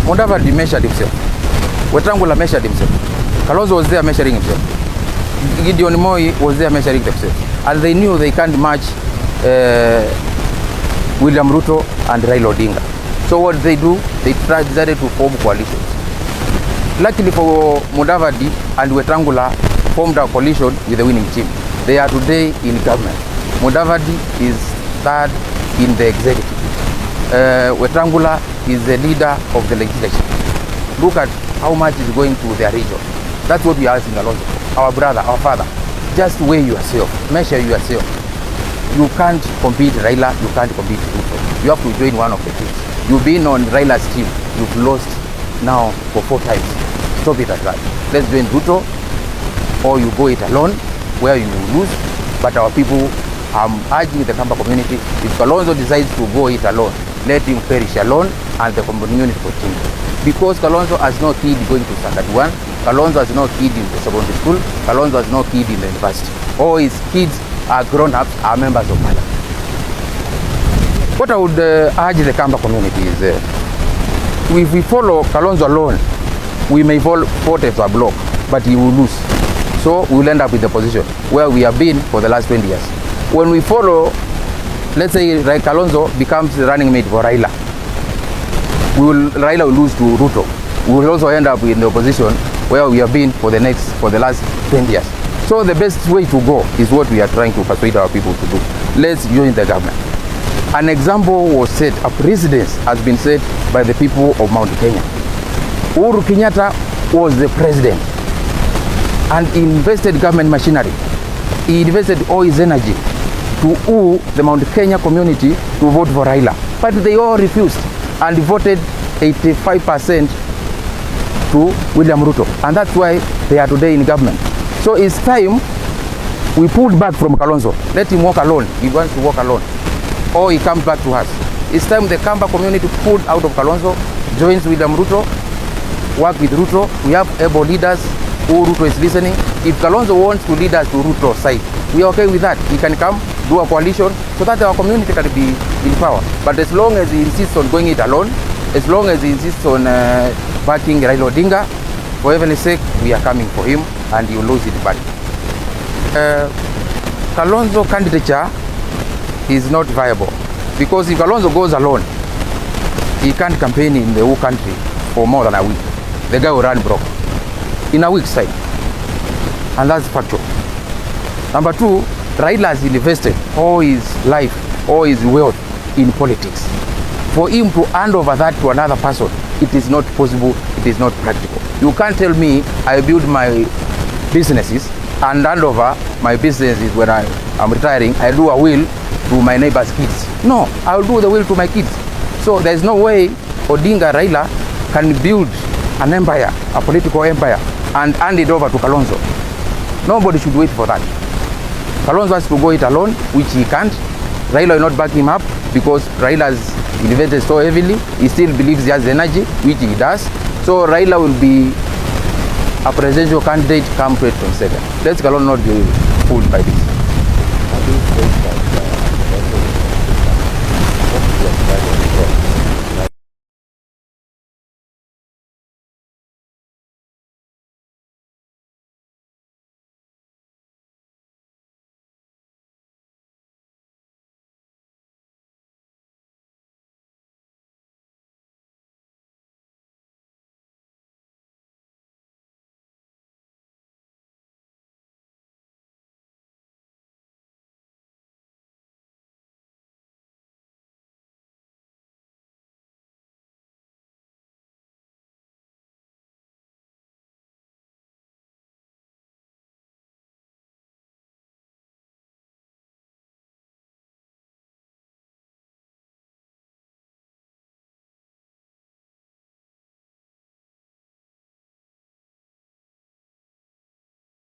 Mudavadi measured himself. Wetangula measured himself. Kalonzo was there measuring himself. Gideon Moi was there measuring themselves. And they knew they can't match William Ruto and Raila Odinga. So what they do, they decided to form coalitions. Luckily for Mudavadi and Wetangula formed a coalition with the winning team. They are today in government. Mudavadi is third in the executive. Wetangula is the leader of the legislature. Look at how much is going to their region. That's what we are asking Kalonzo, our brother, our father. Just weigh yourself, measure yourself. You can't compete Raila, you can't compete Ruto. You have to join one of the teams. You've been on Raila's team, you've lost now for 4 times. Stop it at that. Let's join Ruto, or you go it alone, where you lose. But our people, I'm urging the Kamba community, if Kalonzo decides to go it alone, let him perish alone and the community continue. Because Kalonzo has no kid going to standard 1, Kalonzo has no kid in the secondary school, Kalonzo has no kid in the university. All his kids are grown-ups, are members of parliament. What I would urge the Kamba community is, if we follow Kalonzo alone, we may vote as a block, but he will lose. So we will end up with the position where we have been for the last 20 years. When we follow, let's say Kalonzo becomes the running mate for Raila, Raila will lose to Ruto. We will also end up in the opposition where we have been for the last 20 years. So the best way to go is what we are trying to persuade our people to do. Let's join the government. An example was set, a precedence has been set by the people of Mount Kenya. Uhuru Kenyatta was the president and invested government machinery. He invested all his energy to woo the Mount Kenya community to vote for Raila. But they all refused and voted 85% to William Ruto. And that's why they are today in government. So it's time we pulled back from Kalonzo. Let him walk alone. He wants to walk alone. Or he comes back to us. It's time the Kamba community pulled out of Kalonzo, joins William Ruto, work with Ruto. We have able leaders who Ruto is listening. If Kalonzo wants to lead us to Ruto's side, we are okay with that. He can come, do a coalition, so that our community can be in power. But as long as he insists on going it alone, as long as he insists on backing Raila Odinga, for heaven's sake, we are coming for him, and he will lose it badly. Kalonzo candidature is not viable, because if Kalonzo goes alone, he can't campaign in the whole country for more than a week. The guy will run broke in a week's time, and that's factual. Number 2, Raila has invested all his life, all his wealth in politics. For him to hand over that to another person, it is not possible, it is not practical. You can't tell me I build my businesses and hand over my businesses when I'm retiring. I do a will to my neighbor's kids. No, I will do the will to my kids. So there is no way Odinga Raila can build an empire, a political empire, and hand it over to Kalonzo. Nobody should wait for that. Kalonzo has to go it alone, which he can't. Raila will not back him up because Raila has invested so heavily. He still believes he has energy, which he does. So Raila will be a presidential candidate come 2027. Let's Kalonzo not be fooled by this.